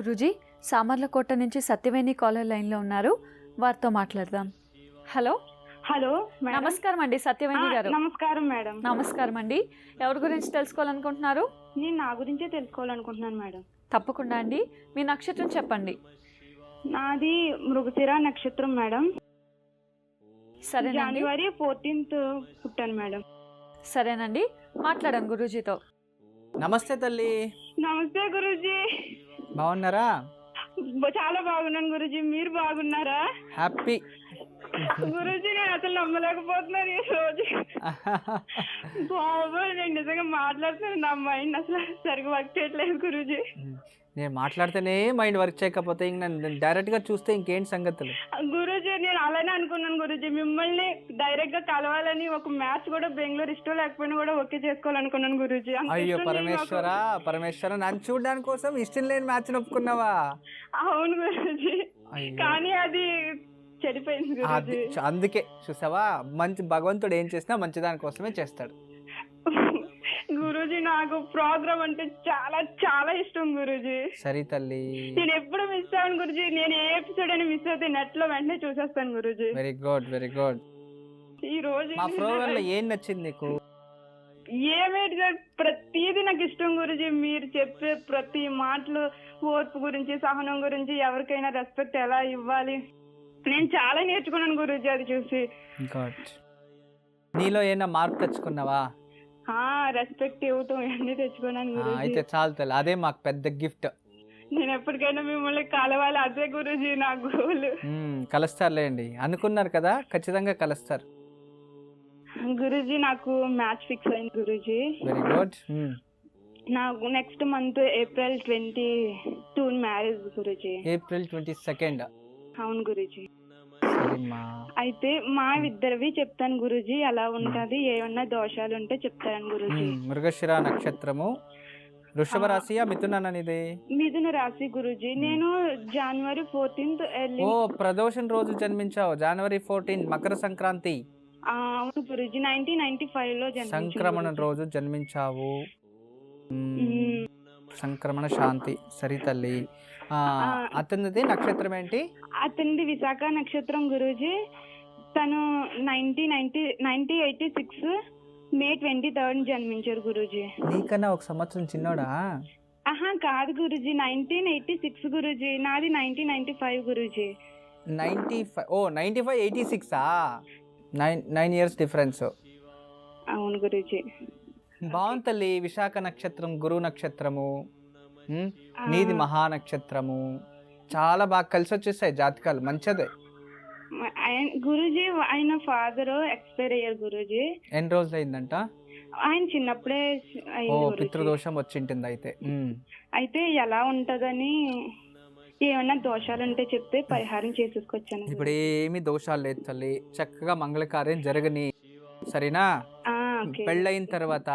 గురూజీ, సామర్లకోట నుంచి సత్యవేణి కాలర్ లైన్లో ఉన్నారు, వారితో మాట్లాడదాం. Hello hello madam. నమస్కారం అండి సత్యవేణి గారు. నమస్కారం మేడం. నమస్కారం అండి. ఎవరి గురించి తెలుసుకోవాలనుకుంటున్నారు? నేను నా గురించే తెలుసుకోవాలనుకుంటున్నాను మేడం. తప్పకుండా అండి. మీ నక్షత్రం చెప్పండి. నాది మృగశిర నక్షత్రం మేడం. సరేనండి. జనవరి 14th పుట్టాను మేడం. సరేనండి, మాట్లాడాను గురూజీతో. నమస్తే తల్లి, నమస్తే గురూజీ. బాగున్నారా? చాలా బాగున్నాను గురూజీ, మీరు బాగున్నారా? హ్యాపీ. గురూజీ నేను అసలు నమ్మలేకపోతున్నాను ఈ రోజు. బాబోయ్, నేను నిజంగా మాట్లాడుతున్నాను, నా మైండ్ అసలు సరిగ్గా వర్క్ చేయట్లేదు గురూజీ. నేను మాట్లాడితేనే మైండ్ వర్క్ చేయకపోతే ఇంక నన్ను డైరెక్ట్ గా చూస్తే ఇంకేంటి సంగతులు? గురూజీ నేను అలానే అనుకున్నాను గురూజీ, మిమ్మల్ని డైరెక్ట్ గా కలవాలని. ఒక మ్యాచ్ కూడా బెంగళూరు ఇష్టం లేకపోయినా కూడా ఓకే చేసుకోవాలనుకున్నాను గురూజీ. అయ్యో పరమేశ్వరా, పరమేశ్వర, నన్ను చూడడానికి కోసం ఇష్టం లేని మ్యాచ్ ఒప్పుకున్నావా? అవును గురూజీ, కానీ అది చెడిపోయింది గురూజీ. అందుకే చూసావా, మంచి భగవంతుడు ఏం చేసినా మంచి దాని కోసమే చేస్తాడు. గురూజీ నాకు ప్రోగ్రామ్ అంటే చాలా చాలా ఇష్టం గురూజీ. సరే తల్లి, నేను ఎప్పుడు మిస్ అవ్వను గురూజీ. నేను ఏ ఎపిసోడ్ అని మిస్ అయితే నెట్ లో వెంటనే చూసేస్తాను Guruji. Very good, very good. ఈ రోజు మా ప్రోగ్రామ్ లో ఏం నచ్చింది నీకు? ఏమేంటి సార్, ప్రతిదీ నాకు ఇష్టం గురూజీ. మీరు చెప్పే ప్రతి మాటలు, ఓర్పు గురించి, సహనం గురించి, ఎవరికైనా రెస్పెక్ట్ ఎలా ఇవ్వాలి, నేను చాలా నేర్చుకున్నాను గురూజీ అది చూసి. గుడ్. నీలో ఏమైనా మార్పు తెచ్చుకున్నావా? రెస్పెక్ట్ ఇవ్వటం అన్ని తెచ్చుకున్నాను గురూజీ. అయితే చాలు తల్లి, అదే మాకు పెద్ద గిఫ్ట్. నేను ఎప్పటికైనా మిమ్మల్ని కలవాలి, అదే గురూజీ నా గోల్. కలుస్తారులేండి, అనుకున్నారు కదా, ఖచ్చితంగా కలుస్తారు. గురూజీ నాకు మ్యాచ్ ఫిక్స్ అయింది గురూజీ. Very good. నాకు next month April 22 marriage Guruji. April 22. అవును గురూజీ. సరేమ్మా. అయితే మా ఇద్దరివి చెప్తాను గురూజీ, ఎలా ఉంటది, ఏమన్నా దోషాలు ఉంటే చెప్తాను గురూజీ. మృగశిర నక్షత్రము, వృషభ రాశియా మిథున ఇది? మిథున రాశి గురూజీ. నేను January 14th ఓ, ప్రదోషం రోజు జన్మించావు. January 14, మకర సంక్రాంతి. అవును గురూజీ, 1995 లో సంక్రమణ రోజు జన్మించావు. సంక్రమణ శాంతి. సరి తల్లి. అతనిది నక్షత్రం ఏంటి? అతనిది విశాఖ నక్షత్రం గురూజీ. తను 1986 May 23 జన్మించారు గురూజీ. నీకన్నా ఒక సంవత్సరం చిన్నోడా? కాదు గురూజీ, 1986 గురూజీ. నాది 1995 గురూజీ. 95. ఓ 95, 86. 9 years డిఫరెన్స్. అవును గురూజీ. బాగుంది తల్లి. విశాఖ నక్షత్రం గురు నక్షత్రము, నీది మహా నక్షత్రము. చాలా బాగా కలిసి వచ్చేసాయి జాతకాలు, మంచిదే. గురూజీ ఆయన ఫాదర్ ఎక్స్పైర్ అయ్యారు గురూజీ. ఎన్ని రోజులు అయిందంట? ఆయన చిన్నప్పుడే. ఓ, పితృదోషం వచ్చింటుంది అయితే. అయితే ఎలా ఉంటదని, ఏమన్నా దోషాలు ఉంటే చెప్తే పరిహారం చేసేసుకొచ్చాను. ఇప్పుడు ఏమి దోషాలు లేదు తల్లి, చక్కగా మంగళకార్యం జరగని. సరేనా? పెళ్ళయిన తర్వాత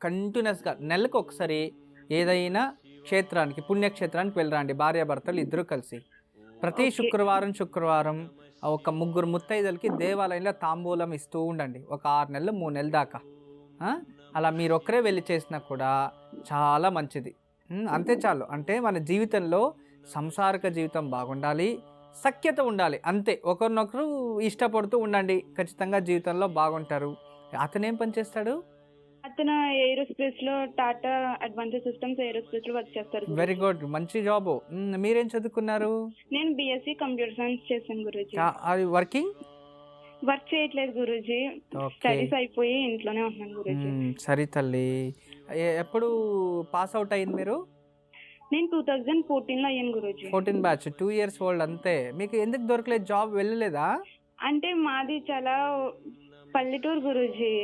కంటిన్యూస్ గా నెలకు ఒకసారి ఏదైనా క్షేత్రానికి, పుణ్యక్షేత్రానికి వెళ్ళరండి, భార్యాభర్తలు ఇద్దరు కలిసి. ప్రతి శుక్రవారం ఒక 3 ముత్తైదులకి దేవాలయంలో తాంబూలం ఇస్తూ ఉండండి, ఒక 6 నెలలు 3 నెలల దాకా. అలా మీరు ఒక్కరే వెళ్ళి చేసినా కూడా చాలా మంచిది. అంతే చాలు. అంటే మన జీవితంలో సంసారిక జీవితం బాగుండాలి, సఖ్యత ఉండాలి, అంతే. ఒకరినొకరు ఇష్టపడుతూ ఉండండి, ఖచ్చితంగా జీవితంలో బాగుంటారు. అతనేం పని చేస్తాడు? అతను ఏరోస్పేస్ లో, టాటా అడ్వాన్స్డ్ సిస్టమ్స్ ఏరోస్పేస్ లో వర్క్ చేస్తారు. వెరీ గుడ్, మంచి జాబ్. మీరేం చదువుకున్నారు? నేను BSc కంప్యూటర్ సైన్స్ చేశాను గురూజీ. వర్క్ చేయట్లేదు గురూజీ, స్టడీస్ అయిపోయి ఇంట్లోనే ఉన్నాను గురూజీ. సరే తల్లి. ఎప్పుడు పాస్ అవుట్ అయింది మీరు? నేను 2014 లో అయ్యాను గురూజీ. 14 బ్యాచ్, 2 years ఓల్డ్ అంతే. మీకు ఎందుకు దొరకలేదు జాబ్, వెళ్ళలేదా? అంటే మాది చాలా పల్లెటూరు గురూజీ,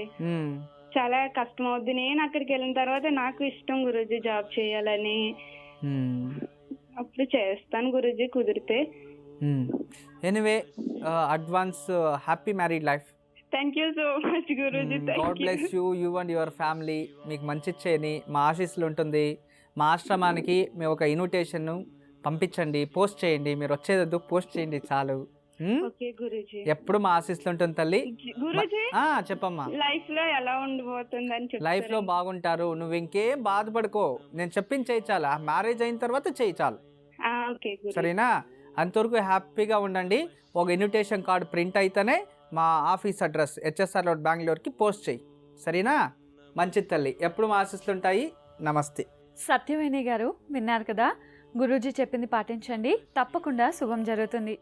చాలా కష్టం అవుద్ది. నేను అక్కడికి వెళ్ళిన తర్వాత నాకు ఇష్టం గురూజీ జాబ్ చేయాలని. అప్పుడు చేస్తాను గురూజీ కుదిరితే. Anyway, advance happy married life. Thank you so much Guruji. God bless you, you and your family. మీకు మంచి చేయని మా ఆశీస్సులు ఉంటుంది. మా ఆశ్రమానికి మేము ఒక ఇన్విటేషన్ పంపించండి, పోస్ట్ చేయండి. మీరు వచ్చేది పోస్ట్ చేయండి చాలు. ఎప్పుడు మా ఆశీస్సులు ఉంటుంది తల్లి. చెప్పమ్మా. లైఫ్ లో ఎలా ఉండబోతుందని లైఫ్ లో బాగుంటారు. నువ్వు ఇంకేం బాధపడుకో, నేను చెప్పింది చేయి చాలు. మ్యారేజ్ అయిన తర్వాత చేయి చాలు. ఓకే గురూజీ. సరేనా? అంతవరకు హ్యాపీగా ఉండండి. ఒక ఇన్విటేషన్ కార్డు ప్రింట్ అయితేనే మా ఆఫీస్ అడ్రస్ హెచ్ఎస్ఆర్ రోడ్ బెంగళూరుకి పోస్ట్ చేయి. సరేనా? మంచిది తల్లి, ఎప్పుడు మా ఆశిస్తుంటాయి. నమస్తే. సత్యవేణి గారు విన్నారు కదా, గురూజీ చెప్పింది పాటించండి, తప్పకుండా శుభం జరుగుతుంది.